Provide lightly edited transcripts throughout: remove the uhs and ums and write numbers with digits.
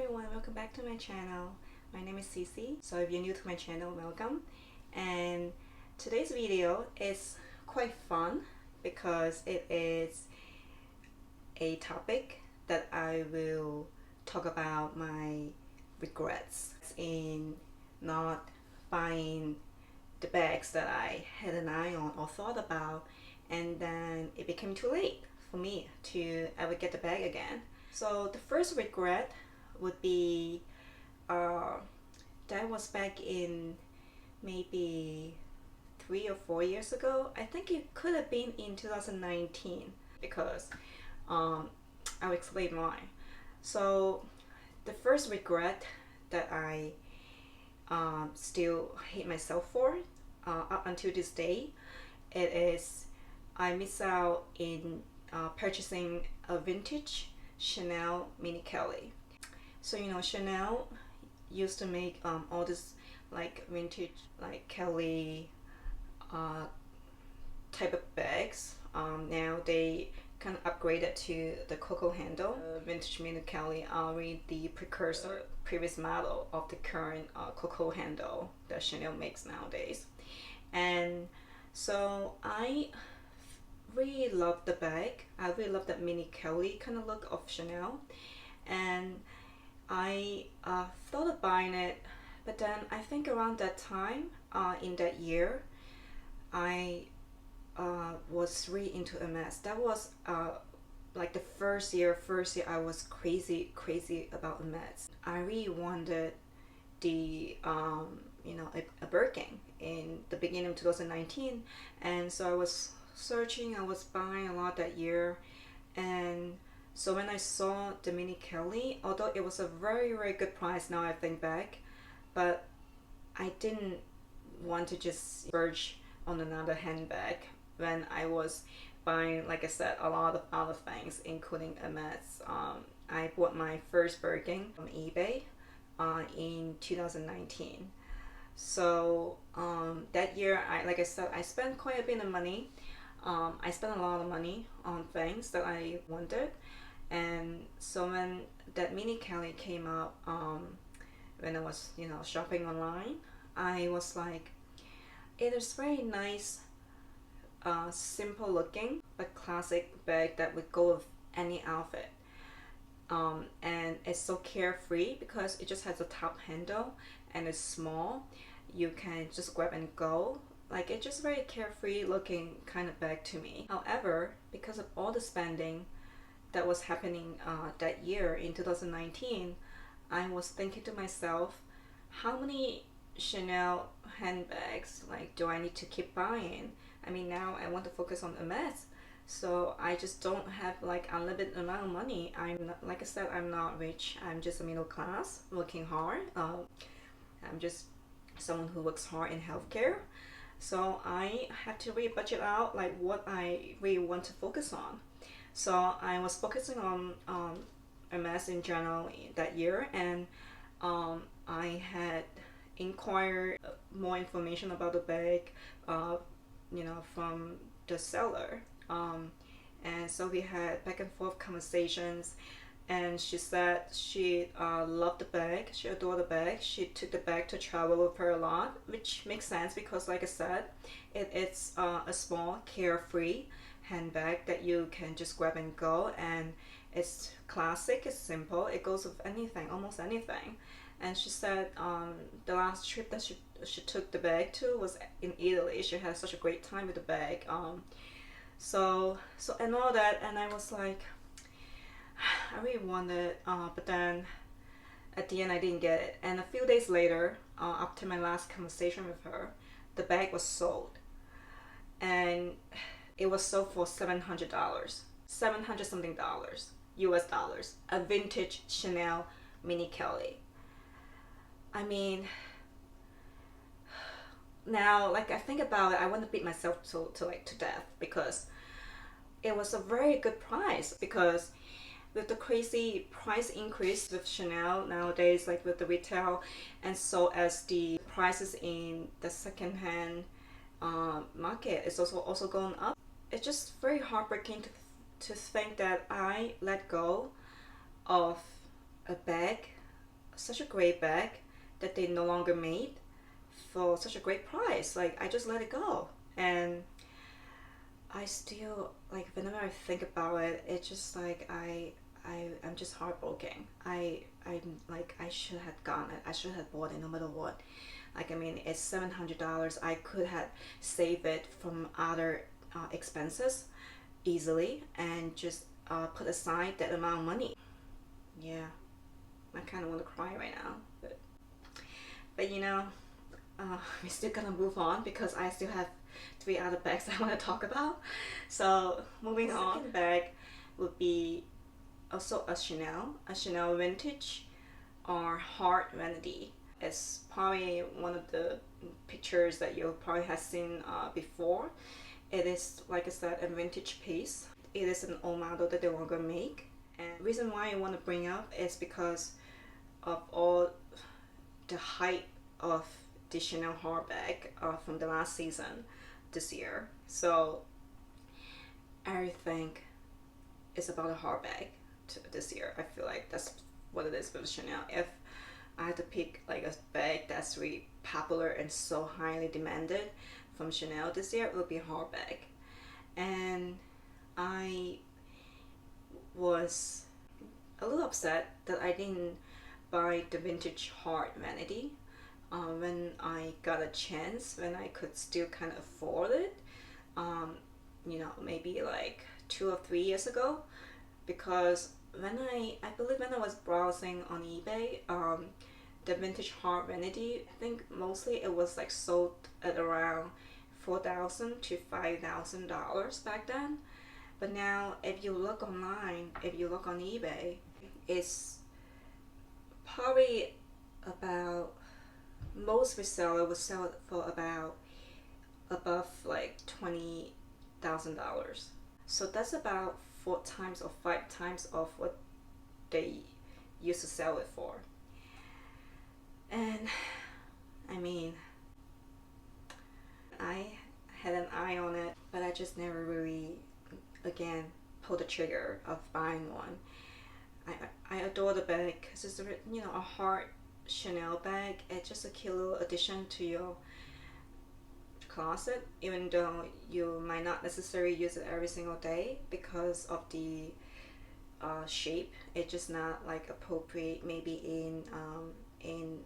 everyone, welcome back to my channel. My name is Cece. So if you're new to my channel, welcome. And today's video is quite fun because it is a topic that I will talk about my regrets in not buying the bags that I had an eye on or thought about, and then it became too late for me to ever get the bag again. So the first regret would be that was back in maybe 3 or 4 years ago. I think it could have been in 2019 because I'll explain why. So the first regret that I still hate myself for up until this day, it is I miss out in purchasing a vintage Chanel Mini Kelly. So you know, Chanel used to make all this like vintage like Kelly type of bags. Now they kind of upgraded to the Coco handle. Vintage Mini Kelly are really the precursor, previous model of the current Coco handle that Chanel makes nowadays. And so I really love the bag. I really love that Mini Kelly kind of look of Chanel, and I thought of buying it, but then I think around that time in that year I was really into Hermes. That was like the first year I was crazy about Hermes. I really wanted the you know, a Birkin in the beginning of 2019, and so I was searching, I was buying a lot that year. And so when I saw the Mini Kelly, although it was a very good price now I think back, but I didn't want to just splurge on another handbag when I was buying, like I said, a lot of other things including Hermes. I bought my first Birkin from eBay in 2019. So that year, like I said, I spent quite a bit of money. I spent a lot of money on things that I wanted, and so when that Mini Kelly came out, when I was, you know, shopping online, I was like, it is very nice, simple looking but classic bag that would go with any outfit. And it's so carefree because it just has a top handle and it's small. You can just grab and go. Like, it's just very carefree looking kind of bag to me. However, because of all the spending that was happening that year in 2019, I was thinking to myself, how many Chanel handbags like do I need to keep buying? I mean, now I want to focus on Hermes, so I just don't have like unlimited amount of money. I'm not, like I said, I'm not rich. I'm just a middle class working hard. I'm just someone who works hard in healthcare. So I have to really budget out like what I really want to focus on. So I was focusing on Hermes in general that year, and I had inquired more information about the bag, you know, from the seller. And so we had back and forth conversations, and she said she loved the bag, she adored the bag, she took the bag to travel with her a lot, which makes sense because, like I said, it's a small carefree handbag that you can just grab and go, and it's classic, it's simple, it goes with anything, almost anything. And she said the last trip that she took the bag to was in Italy. She had such a great time with the bag. So and all that, and I was like, I really wanted, but then at the end I didn't get it. And a few days later, after my last conversation with her, the bag was sold, and it was sold for $700, 700 something dollars, US dollars, a vintage Chanel Mini Kelly. I mean, now like I think about it, I want to beat myself to death because it was a very good price. Because with the crazy price increase with Chanel nowadays, like with the retail, and so as the prices in the secondhand market is also going up, it's just very heartbreaking to think that I let go of a bag such a great bag that they no longer made for such a great price. Like, I just let it go. And I still, like, whenever I think about it, it's just like I'm just heartbroken. I should have gotten it. I should have bought it no matter what. Like, I mean, it's $700. I could have saved it from other expenses easily and just put aside that amount of money. Yeah, I kind of want to cry right now, but you know, we're still gonna move on because I still have 3 other bags I want to talk about. So moving on, second bag would be also a Chanel vintage or heart vanity. It's probably one of the pictures that you probably have seen before. It is, like I said, a vintage piece. It is an old model that they were gonna make. And the reason why I want to bring up is because of all the hype of the Chanel heart bag from the last season this year. So everything is about a heart bag this year. I feel like that's what it is with Chanel. If I had to pick like a bag that's really popular and so highly demanded from Chanel this year, it would be a heart bag. And I was a little upset that I didn't buy the vintage heart vanity when I got a chance, when I could still kind of afford it, you know, maybe like 2 or 3 years ago. Because when I believe when I was browsing on eBay, the vintage heart vanity, I think mostly it was like sold at around $4,000 to $5,000 back then. But now if you look online, if you look on eBay, it's probably about, most reseller would sell it for about above like $20,000. So that's about 4 times or 5 times of what they used to sell it for. And I mean, I had an eye on it, but I just never really, again, pulled the trigger of buying one. I adore the bag because it's, you know, a heart Chanel bag. It's just a cute little addition to your closet, even though you might not necessarily use it every single day because of the shape. It's just not like appropriate maybe in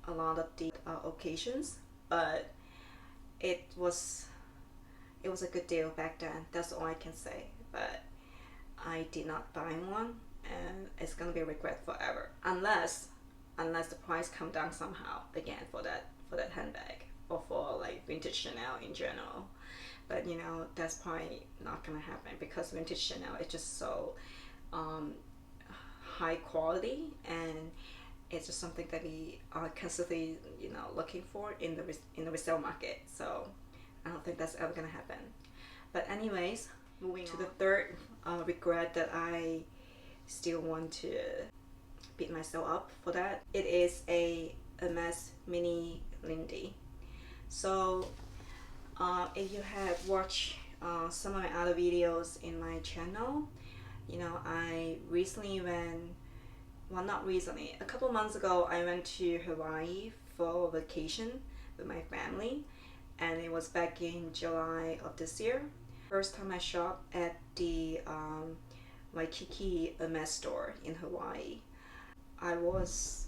a lot of the occasions, but it was a good deal back then. That's all I can say. But I did not buy one, and it's gonna be a regret forever unless the price come down somehow again for that handbag or for like vintage Chanel in general. But you know, that's probably not gonna happen because vintage Chanel is just so high quality, and it's just something that we are constantly, you know, looking for in the resale market. So I don't think that's ever gonna happen. But anyways, moving to the third regret that I still want to beat myself up for, that it is a Hermes Mini Lindy. So if you have watched some of my other videos in my channel, you know, I recently not recently, a couple months ago, I went to Hawaii for vacation with my family, and it was back in July of this year. First time I shopped at the Waikiki Hermes store in Hawaii. I was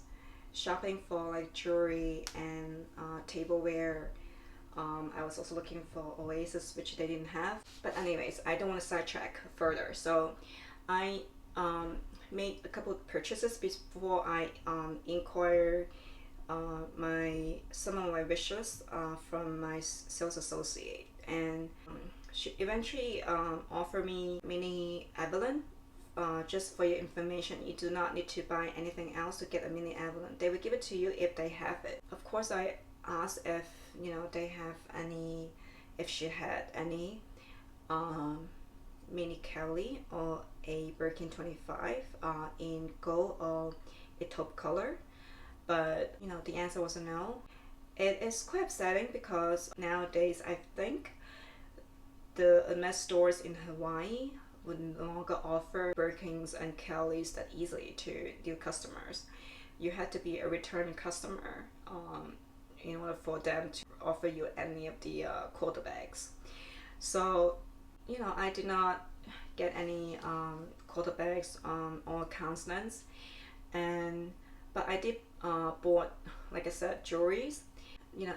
shopping for like jewelry and tableware. I was also looking for Oasis, which they didn't have. But anyways, I don't want to sidetrack further. So I made a couple of purchases before I inquired some of my wishes from my sales associate, and she eventually offered me mini Evelyn. Just for your information, you do not need to buy anything else to get a mini Evelyn. They will give it to you if they have it. Of course, I asked if, you know, they have any, if she had any mini Kelly or a Birkin 25 in gold or a taupe color, but you know, the answer was a no. It is quite upsetting because nowadays I think the Hermes stores in Hawaii would no longer offer Birkins and Kellys that easily to their customers. you had to be a return customer in order for them to offer you any of the quarter bags. So, I did not get any quarter bags or consonants, but I did bought, like I said, jewelries.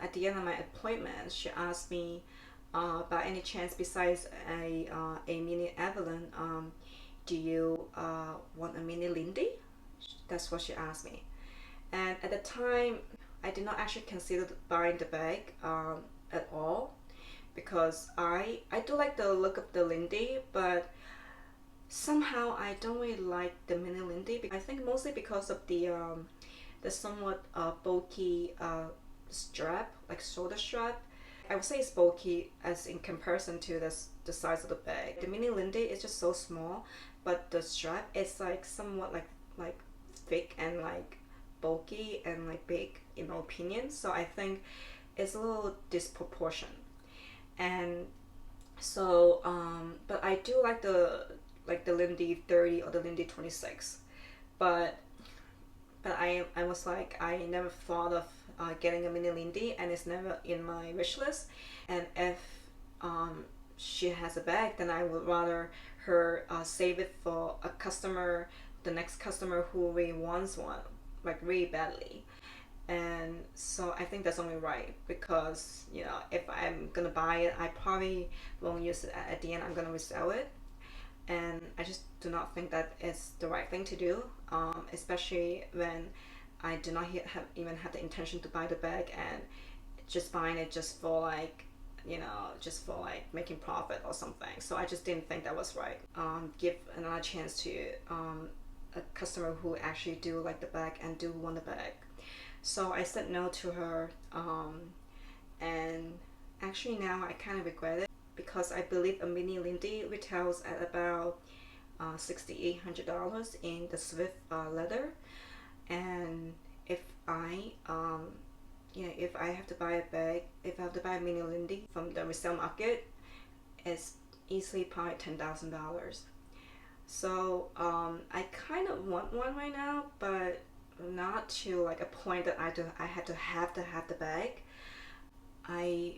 At the end of my appointment, she asked me, by any chance, besides a mini Evelyn, do you want a mini Lindy? That's what she asked me. And at the time, I did not actually consider buying the bag at all, because I do like the look of the Lindy, but somehow I don't really like the mini Lindy. I think mostly because of the somewhat bulky strap, like shoulder strap. I would say it's bulky as in comparison to the size of the bag. The mini Lindy is just so small, but the strap is like somewhat like thick and like bulky and like big, in my opinion. So I think it's a little disproportionate. And so but I do like the Lindy 30 or the Lindy 26, but I was like, I never thought of getting a mini Lindy, and it's never in my wish list. And if she has a bag, then I would rather her save it for a customer, the next customer who really wants one, like really badly. And so I think that's only right, because if I'm gonna buy it, I probably won't use it. At the end, I'm gonna resell it, and I just do not think that it's the right thing to do, especially when I do not even have the intention to buy the bag, and just buying it just for like making profit or something. So I just didn't think that was right. Give another chance to a customer who actually do like the bag and do want the bag. So I said no to her, and actually now I kind of regret it, because I believe a mini Lindy retails at about $6,800 in the Swift leather. And if I have to buy a bag, if I have to buy a mini Lindy from the resale market, it's easily probably $10,000. So I kind of want one right now, but not to like a point that I had to have the bag. I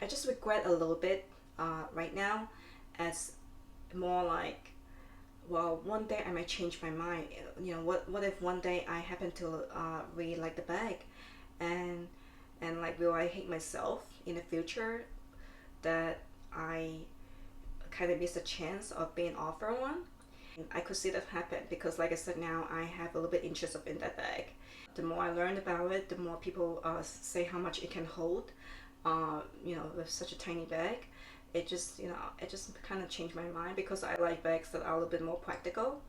just regret a little bit right now, as more like, well, one day I might change my mind. What if one day I happen to really like the bag, and like, will I hate myself in the future that I kind of miss a chance of being offered one? I could see that happen, because like I said, now I have a little bit interest in that bag. The more I learned about it, the more people say how much it can hold, with such a tiny bag. It just kind of changed my mind, because I like bags that are a little bit more practical.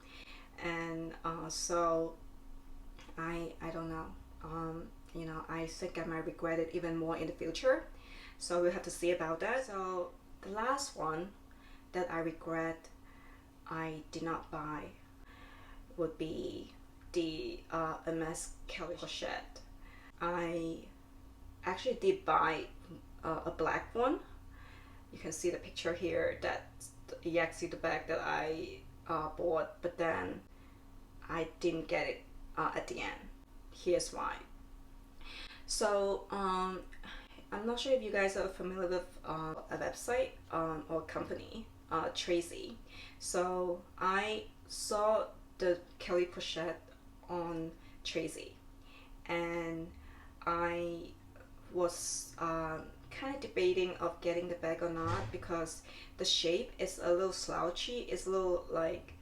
And so I don't know, I think I might regret it even more in the future. So we'll have to see about that. So the last one that I regret I did not buy would be the Hermes Kelly Pochette. I actually did buy a black one. You can see the picture here. That's actually the bag that I bought, but then I didn't get it at the end. Here's why. So I'm not sure if you guys are familiar with a website or company, Tracy. So I saw the Kelly Pochette on Tracy, and I was kind of debating of getting the bag or not, because the shape is a little slouchy, it's a little like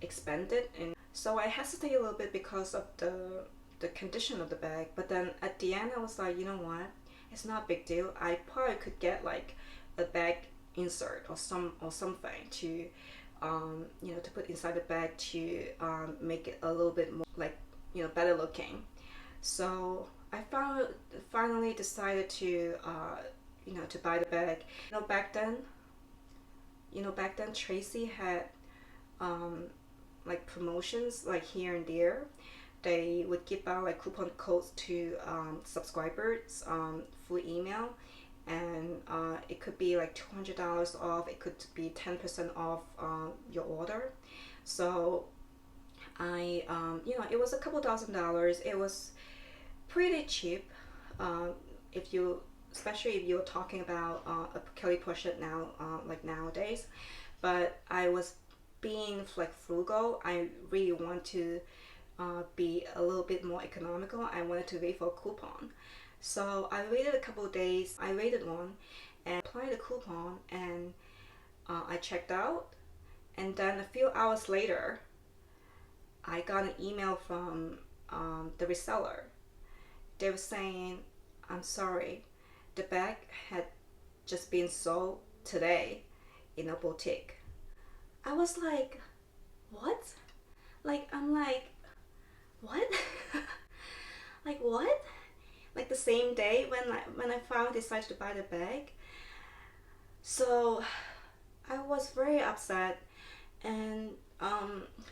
expanded, and so I hesitated a little bit because of the condition of the bag. But then at the end I was like, you know what, it's not a big deal. I probably could get like a bag insert or something to to put inside the bag to make it a little bit more like better looking. So I finally decided to to buy the bag. Back then Tracy had like promotions like here and there. They would give out like coupon codes to subscribers through email, and it could be like $200 off, it could be 10% off your order. So I it was a couple $1,000s. It was pretty cheap, if you, especially if you're talking about a Kelly Pochette now, like nowadays. But I was being like frugal. I really want to be a little bit more economical. I wanted to wait for a coupon, so I waited a couple of days. I waited one and applied the coupon, and I checked out. And then a few hours later, I got an email from the reseller. They were saying, "I'm sorry, the bag had just been sold today in a boutique." I was like, "What?" Like, I'm like, "What?" Like, what? Like the same day when I finally decided to buy the bag. So I was very upset, and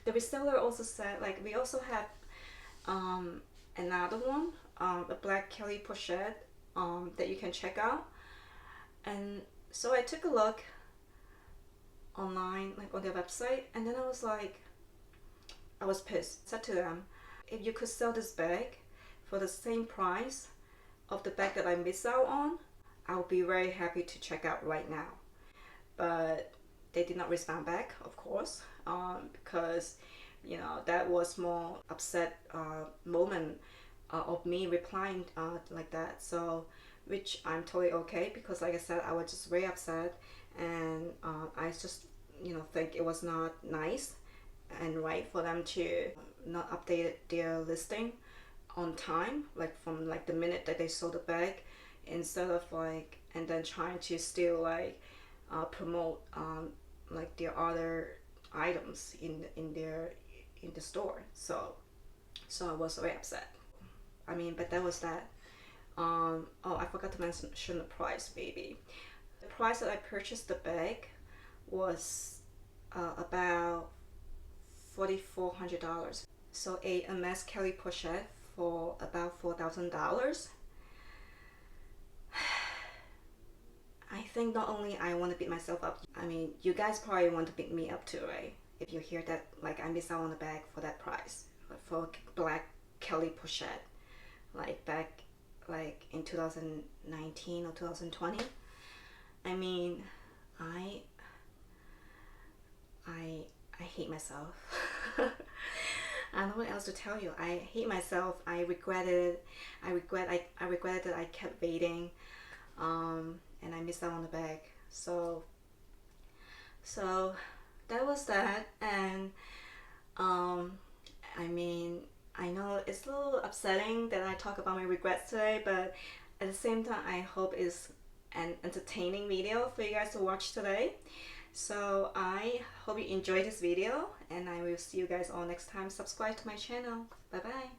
the reseller also said, like, we also have another one, a black Kelly Pochette, that you can check out. And so I took a look online, like on their website, and then I was like, I was pissed. I said to them, if you could sell this bag for the same price of the bag that I missed out on, I would be very happy to check out right now. But they did not respond back, of course, because that was more upset moment of me replying like that. So, which I'm totally okay, because like I said, I was just very upset, and I just think it was not nice and right for them to not update their listing on time, like from like the minute that they sold the bag, instead of like, and then trying to still like promote like their other items in the store. So I was very upset. I mean, but that was that. Oh, I forgot to mention the price, baby. The price that I purchased the bag was about $4,400. So a Hermes Kelly Pochette for about $4,000. I think not only I want to beat myself up, I mean, you guys probably want to beat me up too, right? If you hear that, like, I missed out on the bag for that price, for black Kelly Pochette, like back like in 2019 or 2020. I mean, I hate myself. I don't know what else to tell you. I hate myself. I regretted it. I regretted that I kept waiting, and I missed out on the bag. So that was that. And I mean, I know it's a little upsetting that I talk about my regrets today, but at the same time, I hope it's an entertaining video for you guys to watch today. So I hope you enjoyed this video, and I will see you guys all next time. Subscribe to my channel. Bye bye.